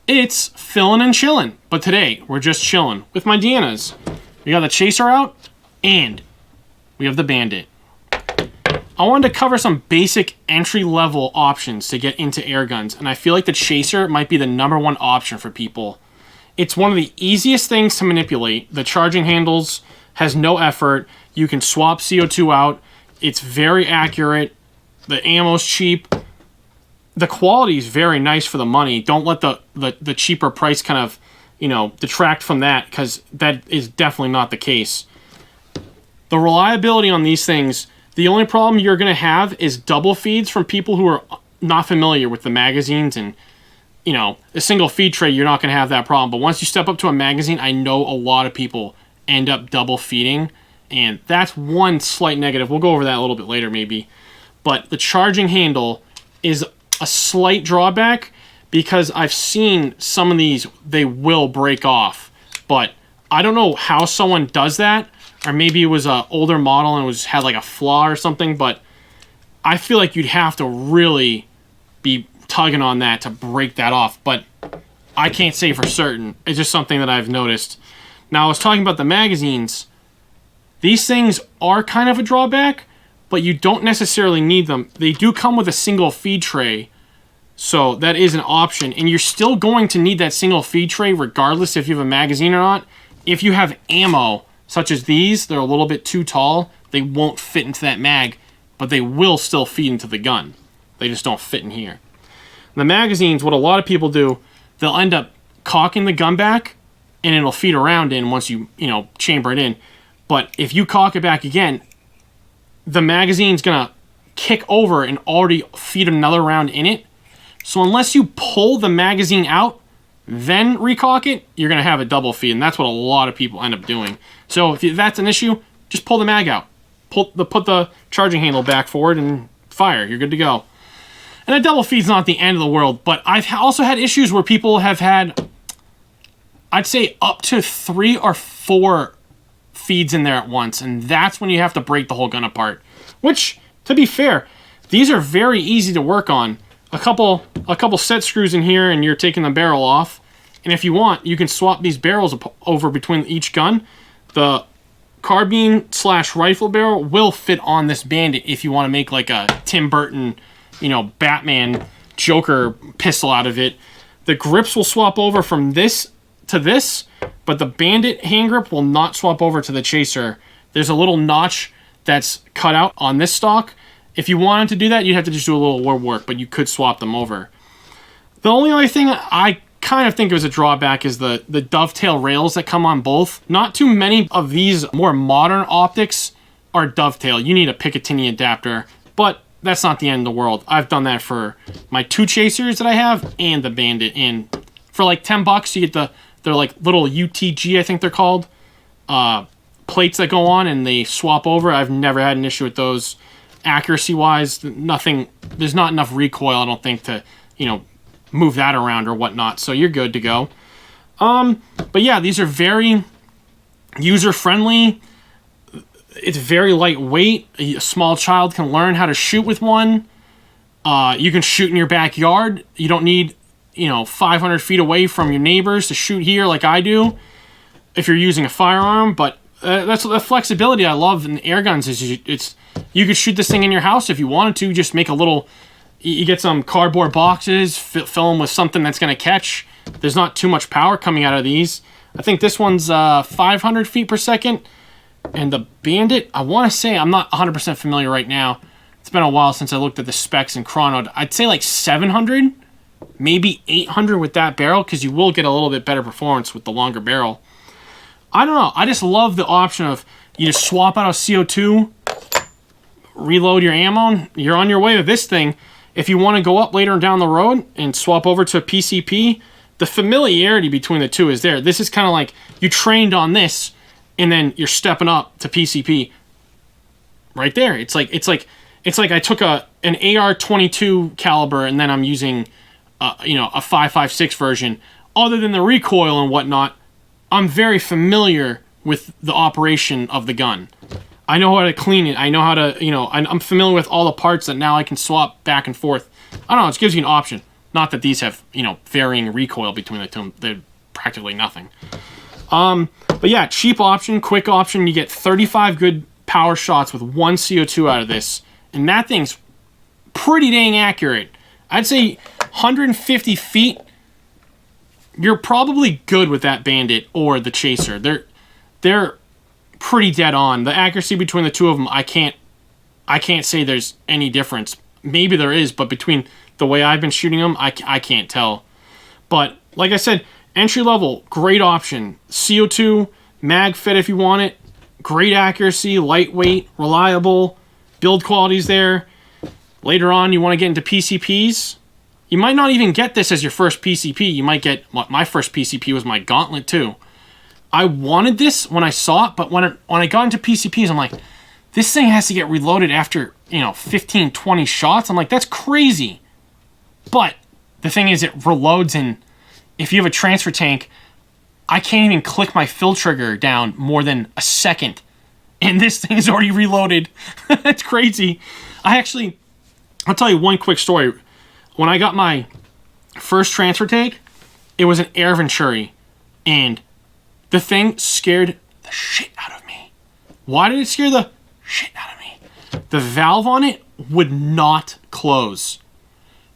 It's fillin' and chillin', but today we're just chillin' with my Deannas. We got the Chaser out, and we have the Bandit. I wanted to cover some basic entry-level options to get into air guns, and I feel like the Chaser might be the #1 option for people. It's one of the easiest things to manipulate. The charging handles has no effort. You can swap CO2 out. It's very accurate. The ammo's cheap. The quality is very nice for the money. Don't let the cheaper price kind of, detract from that, because that is definitely not the case. The reliability on these things, the only problem you're going to have is double feeds from people who are not familiar with the magazines, and, a single feed tray, you're not going to have that problem. But once you step up to a magazine, I know a lot of people end up double feeding, and that's one slight negative. We'll go over that a little bit later maybe. But the charging handle is a slight drawback, because I've seen some of these, they will break off. But I don't know how someone does that, or maybe it was an older model and had like a flaw or something, but I feel like you'd have to really be tugging on that to break that off. But I can't say for certain. It's just something that I've noticed. Now, I was talking about the magazines. These things are kind of a drawback, but you don't necessarily need them. They do come with a single feed tray, so that is an option. And you're still going to need that single feed tray regardless if you have a magazine or not. If you have ammo, such as these, they're a little bit too tall. They won't fit into that mag, but they will still feed into the gun. They just don't fit in here. The magazines, what a lot of people do, they'll end up cocking the gun back, and it'll feed around in once you, chamber it in. But if you cock it back again, the magazine's going to kick over and already feed another round in it. So unless you pull the magazine out, then recock it, you're going to have a double feed, and that's what a lot of people end up doing. So if that's an issue, just pull the mag out. Put the charging handle back forward and fire. You're good to go. And a double feed's not the end of the world, but I've also had issues where people have had, I'd say, up to 3 or 4 feeds in there at once, and that's when you have to break the whole gun apart. Which, to be fair, these are very easy to work on. A couple set screws in here, and you're taking the barrel off. And if you want, you can swap these barrels over between each gun. The carbine/rifle barrel will fit on this Bandit if you want to make like a Tim Burton, Batman Joker pistol out of it. The grips will swap over from this to this, but the Bandit hand grip will not swap over to the Chaser. There's a little notch that's cut out on this stock. If you wanted to do that, you'd have to just do a little more work, but you could swap them over. The only other thing I kind of think of as a drawback is the dovetail rails that come on both. Not too many of these more modern optics are dovetail. You need a Picatinny adapter, but that's not the end of the world. I've done that for my 2 Chasers that I have and the Bandit. And for like $10, you get they're like little UTG, I think they're called, plates that go on and they swap over. I've never had an issue with those. Accuracy-wise, there's not enough recoil, I don't think, to, move that around or whatnot, so you're good to go. But yeah, these are very user-friendly. It's very lightweight. A small child can learn how to shoot with one. You can shoot in your backyard. You don't need, 500 feet away from your neighbors to shoot here like I do if you're using a firearm. But that's the flexibility I love in air guns. You could shoot this thing in your house if you wanted to. Just make a little. You get some cardboard boxes, fill them with something that's going to catch. There's not too much power coming out of these. I think this one's 500 feet per second. And the Bandit, I want to say, I'm not 100% familiar right now. It's been a while since I looked at the specs and chronoed. I'd say like 700, maybe 800 with that barrel, because you will get a little bit better performance with the longer barrel. I don't know. I just love the option of you just swap out a CO2, reload your ammo, you're on your way with this thing. If you want to go up later down the road and swap over to a PCP, the familiarity between the two is there. This is kind of like you trained on this, and then you're stepping up to PCP. Right there. It's like I took an AR-22 caliber, and then I'm using a 5.56 version. Other than the recoil and whatnot, I'm very familiar with the operation of the gun. I know how to clean it. I know how to, I'm familiar with all the parts that now I can swap back and forth. I don't know, it gives you an option. Not that these have, you know, varying recoil between the two. They're practically nothing. But yeah, cheap option, quick option. You get 35 good power shots with 1 CO2 out of this. And that thing's pretty dang accurate. I'd say 150 feet, you're probably good with that Bandit or the Chaser. They're pretty dead on. The accuracy between the two of them, I can't say there's any difference. Maybe there is, but between the way I've been shooting them, I can't tell. But like I said, entry level, great option. CO2, mag fit if you want it. Great accuracy, lightweight, reliable. Build quality's there. Later on, you want to get into PCPs. You might not even get this as your first PCP. You might get, my first PCP was my Gauntlet too. I wanted this when I saw it, but when I got into PCPs, I'm like, this thing has to get reloaded after, you know, 15, 20 shots. I'm like, that's crazy. But the thing is, it reloads, and if you have a transfer tank, I can't even click my fill trigger down more than a second, and this thing is already reloaded. That's crazy. I'll tell you one quick story. When I got my first transfer tank, it was an Air Venturi, and the thing scared the shit out of me. Why did it scare the shit out of me? The valve on it would not close.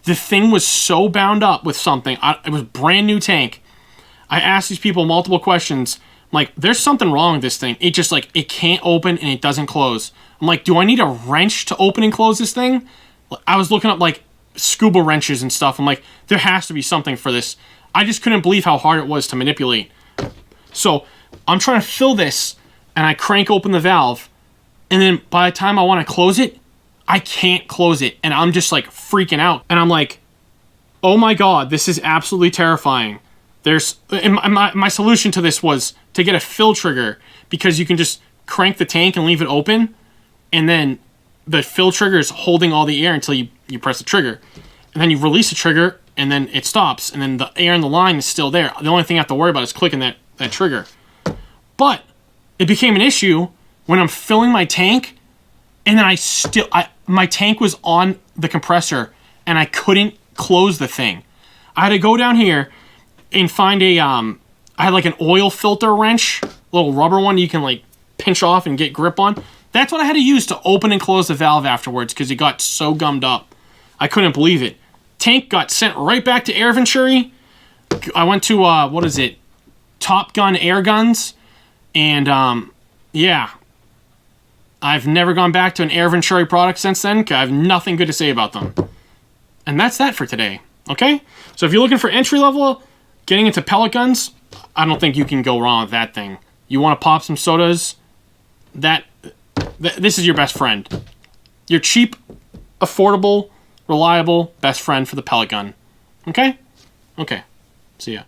The thing was so bound up with something. It was a brand new tank. I asked these people multiple questions. I'm like, there's something wrong with this thing. It just, like, it can't open and it doesn't close. I'm like, do I need a wrench to open and close this thing? I was looking up, like, scuba wrenches and stuff. I'm like, there has to be something for this. I just couldn't believe how hard it was to manipulate. So I'm trying to fill this, and I crank open the valve, and then by the time I want to close it, I can't close it, and I'm just, like, freaking out. And I'm like, oh my god, this is absolutely terrifying. And my solution to this was to get a fill trigger, because you can just crank the tank and leave it open, and then the fill trigger is holding all the air until you press the trigger. And then you release the trigger, and then it stops, and then the air in the line is still there. The only thing I have to worry about is clicking that trigger. But it became an issue when I'm filling my tank, and then my tank was on the compressor, and I couldn't close the thing. I had to go down here and find I had like an oil filter wrench, little rubber one you can like pinch off and get grip on. That's what I had to use to open and close the valve afterwards, because it got so gummed up. I couldn't believe it. Tank got sent right back to Air Venturi. I went to, Top Gun Air Guns, and yeah. I've never gone back to an Air Venturi product since then, because I have nothing good to say about them. And that's that for today, okay? So if you're looking for entry level, getting into pellet guns, I don't think you can go wrong with that thing. You want to pop some sodas, this is your best friend. Your cheap, affordable, reliable best friend for the pellet gun. Okay? Okay. See ya.